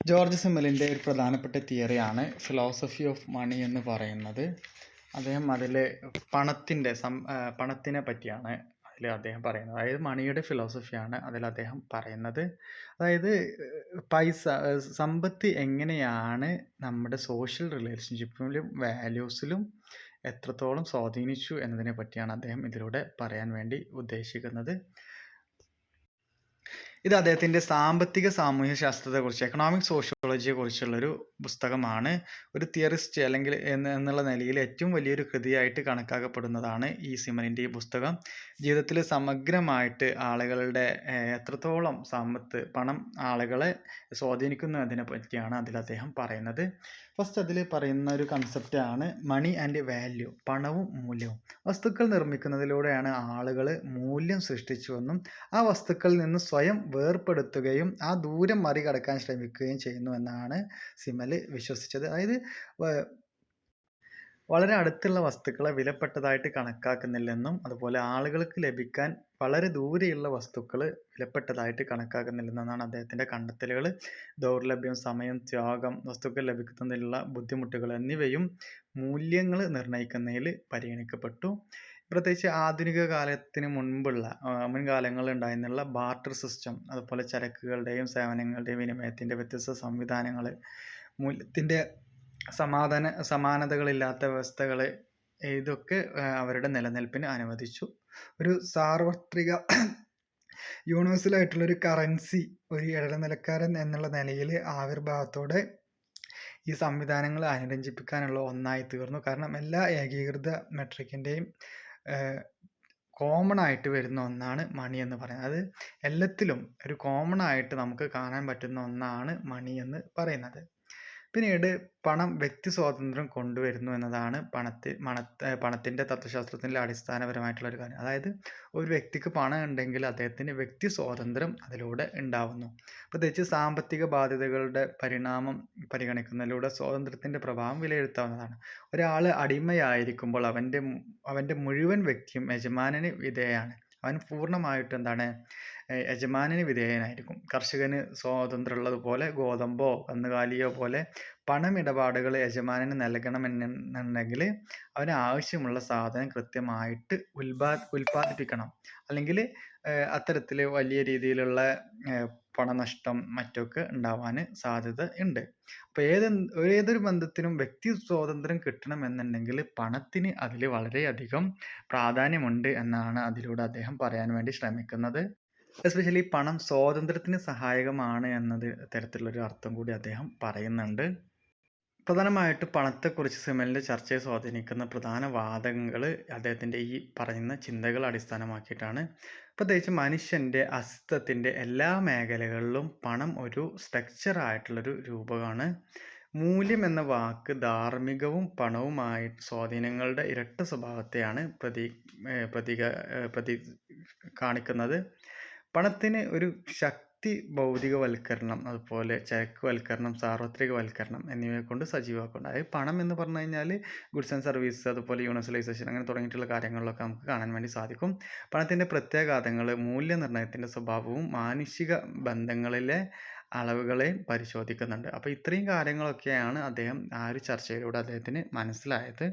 George സിമ്മലിൻ്റെ ഒരു പ്രധാനപ്പെട്ട തിയറിയാണ് philosophy of money എന്ന് പറയുന്നത്. അദ്ദേഹം അതിൽ പണത്തിനെ പറ്റിയാണ് അതിൽ അദ്ദേഹം പറയുന്നത്. അതായത് മണിയുടെ ഫിലോസഫിയാണ് അതിൽ അദ്ദേഹം പറയുന്നത്. അതായത് സമ്പത്ത് എങ്ങനെയാണ് നമ്മുടെ സോഷ്യൽ റിലേഷൻഷിപ്പിലും വാല്യൂസിലും എത്രത്തോളം സ്വാധീനിച്ചു എന്നതിനെ പറ്റിയാണ് അദ്ദേഹം ഇതിലൂടെ പറയാൻ വേണ്ടി ഉദ്ദേശിക്കുന്നത്. ഇത് അദ്ദേഹത്തിൻ്റെ സാമ്പത്തിക സാമൂഹ്യ ശാസ്ത്രത്തെക്കുറിച്ച്, എക്കണോമിക് സോഷ്യോളജിയെ കുറിച്ചുള്ളൊരു പുസ്തകമാണ്. ഒരു തിയറിസ്റ്റ് അല്ലെങ്കിൽ എന്നുള്ള നിലയിൽ ഏറ്റവും വലിയൊരു കൃതിയായിട്ട് കണക്കാക്കപ്പെടുന്നതാണ് ഈ സിമ്മലിൻ്റെ ഈ പുസ്തകം. ജീവിതത്തിൽ സമഗ്രമായിട്ട് ആളുകളുടെ എത്രത്തോളം പണം ആളുകളെ സ്വാധീനിക്കുന്നു എന്നതിനെ പറ്റിയാണ് അതിൽ അദ്ദേഹം പറയുന്നത്. ഫസ്റ്റ് അതിൽ പറയുന്ന ഒരു കൺസെപ്റ്റാണ് മണി ആൻഡ് വാല്യൂ, പണവും മൂല്യവും. വസ്തുക്കൾ നിർമ്മിക്കുന്നതിലൂടെയാണ് ആളുകൾ മൂല്യം സൃഷ്ടിച്ചുവെന്നും ആ വസ്തുക്കളിൽ നിന്ന് സ്വയം വേർപെടുത്തുകയും ആ ദൂരം മറികടക്കാൻ ശ്രമിക്കുകയും ചെയ്യുന്നു എന്നാണ് സിമ്മൽ വിശ്വസിച്ചത്. അതായത് വളരെ അടുത്തുള്ള വസ്തുക്കളെ വിലപ്പെട്ടതായിട്ട് കണക്കാക്കുന്നില്ലെന്നും അതുപോലെ ആളുകൾക്ക് ലഭിക്കാൻ വളരെ ദൂരെയുള്ള വസ്തുക്കൾ വിലപ്പെട്ടതായിട്ട് കണക്കാക്കുന്നില്ലെന്നാണ് അദ്ദേഹത്തിൻ്റെ കണ്ടെത്തലുകൾ. ദൗർലഭ്യം, സമയം, ത്യാഗം, വസ്തുക്കൾ ലഭിക്കുന്നതിനുള്ള ബുദ്ധിമുട്ടുകൾ എന്നിവയും മൂല്യങ്ങൾ നിർണ്ണയിക്കുന്നതിൽ പരിഗണിക്കപ്പെട്ടു. പ്രത്യേകിച്ച് ആധുനിക കാലത്തിന് മുൻകാലങ്ങളിൽ ഉണ്ടായിരുന്നുള്ള ബാർട്ടർ സിസ്റ്റം, അതുപോലെ ചരക്കുകളുടെയും സേവനങ്ങളുടെയും വിനിമയത്തിൻ്റെ വ്യത്യസ്ത സംവിധാനങ്ങൾ, മൂല്യത്തിൻ്റെ സമാനതകളില്ലാത്ത വ്യവസ്ഥകൾ, ഇതൊക്കെ അവരുടെ നിലനിൽപ്പിന് അനുവദിച്ചു. ഒരു സാർവത്രിക യൂണിവേഴ്സലായിട്ടുള്ളൊരു കറൻസി ഒരു ഇടനിലക്കാരൻ എന്നുള്ള നിലയിൽ ആവിർഭാവത്തോടെ ഈ സംവിധാനങ്ങൾ അനുരഞ്ജിപ്പിക്കാനുള്ള ഒന്നായി തീർന്നു. കാരണം എല്ലാ ഏകീകൃത മെട്രിക്കിൻ്റെയും കോമൺ ആയിട്ട് വരുന്ന ഒന്നാണ് മണി എന്ന് പറയുന്നത്. അത് എല്ലാത്തിലും ഒരു കോമൺ ആയിട്ട് നമുക്ക് കാണാൻ പറ്റുന്ന ഒന്നാണ് മണി എന്ന് പറയുന്നത്. പിന്നീട് പണം വ്യക്തി സ്വാതന്ത്ര്യം കൊണ്ടുവരുന്നു എന്നതാണ് പണത്തിൻ്റെ തത്വശാസ്ത്രത്തിൻ്റെ അടിസ്ഥാനപരമായിട്ടുള്ള ഒരു കാര്യം. അതായത് ഒരു വ്യക്തിക്ക് പണം ഉണ്ടെങ്കിൽ അദ്ദേഹത്തിന് വ്യക്തി സ്വാതന്ത്ര്യം അതിലൂടെ ഉണ്ടാവുന്നു. പ്രത്യേകിച്ച് സാമ്പത്തിക ബാധ്യതകളുടെ പരിണാമം പരിഗണിക്കുന്നതിലൂടെ സ്വാതന്ത്ര്യത്തിൻ്റെ പ്രഭാവം വിലയിരുത്താവുന്നതാണ്. ഒരാൾ അടിമയായിരിക്കുമ്പോൾ അവൻ്റെ മുഴുവൻ വ്യക്തിയും യജമാനന് വിധേയമാണ്. അവൻ പൂർണ്ണമായിട്ട് യജമാനന് വിധേയനായിരിക്കും. കർഷകന് സ്വാതന്ത്ര്യമുള്ളതുപോലെ ഗോതമ്പോ കന്നുകാലിയോ പോലെ പണമിടപാടുകൾ യജമാനന് നൽകണമെന്നുണ്ടെങ്കിൽ അവന് ആവശ്യമുള്ള സാധനം കൃത്യമായിട്ട് ഉൽപ്പാദിപ്പിക്കണം. അല്ലെങ്കിൽ അത്തരത്തിൽ വലിയ രീതിയിലുള്ള പണനഷ്ടം മറ്റൊക്കെ ഉണ്ടാവാൻ സാധ്യത ഉണ്ട്. അപ്പോൾ ഏതൊരു ബന്ധത്തിനും വ്യക്തി സ്വാതന്ത്ര്യം കിട്ടണമെന്നുണ്ടെങ്കിൽ പണത്തിന് അതിൽ വളരെയധികം പ്രാധാന്യമുണ്ട് എന്നാണ് അതിലൂടെ അദ്ദേഹം പറയാൻ വേണ്ടി ശ്രമിക്കുന്നത്. എസ്പെഷ്യലി പണം സ്വാതന്ത്ര്യത്തിന് സഹായകമാണ് എന്നത് തരത്തിലുള്ളൊരു അർത്ഥം കൂടി അദ്ദേഹം പറയുന്നുണ്ട്. പ്രധാനമായിട്ട് പണത്തെക്കുറിച്ച് സിമ്മലിൻ്റെ ചർച്ചയെ സ്വാധീനിക്കുന്ന പ്രധാന വാദങ്ങൾ അദ്ദേഹത്തിൻ്റെ ഈ പറയുന്ന ചിന്തകൾ അടിസ്ഥാനമാക്കിയിട്ടാണ്. പ്രത്യേകിച്ച് മനുഷ്യൻ്റെ അസ്തിത്വത്തിൻ്റെ എല്ലാ മേഖലകളിലും പണം ഒരു സ്ട്രക്ചറായിട്ടുള്ളൊരു രൂപമാണ്. മൂല്യം എന്ന വാക്ക് ധാർമ്മികവും പണവുമായി സ്വാധീനങ്ങളുടെ ഇരട്ട സ്വഭാവത്തെയാണ് കാണിക്കുന്നത്. പണത്തിന് ഒരു ഭൗതികവൽക്കരണം, അതുപോലെ ചരക്കുവൽക്കരണം, സാർവത്രികവൽക്കരണം എന്നിവയെ കൊണ്ട് സജീവമാക്കുന്നുണ്ട്. അതായത് പണം എന്ന് പറഞ്ഞു കഴിഞ്ഞാൽ ഗുഡ്സ് ആൻഡ് സർവീസ്, അതുപോലെ യൂണിവേഴ്സലൈസേഷൻ അങ്ങനെ തുടങ്ങിയിട്ടുള്ള കാര്യങ്ങളിലൊക്കെ നമുക്ക് കാണാൻ വേണ്ടി സാധിക്കും. പണത്തിൻ്റെ പ്രത്യാഘാതങ്ങൾ, മൂല്യനിർണ്ണയത്തിൻ്റെ സ്വഭാവവും മാനുഷിക ബന്ധങ്ങളിലെ അളവുകളെയും പരിശോധിക്കുന്നുണ്ട്. അപ്പോൾ ഇത്രയും കാര്യങ്ങളൊക്കെയാണ് ആ ഒരു ചർച്ചയിലൂടെ അദ്ദേഹത്തിന് മനസ്സിലായത്.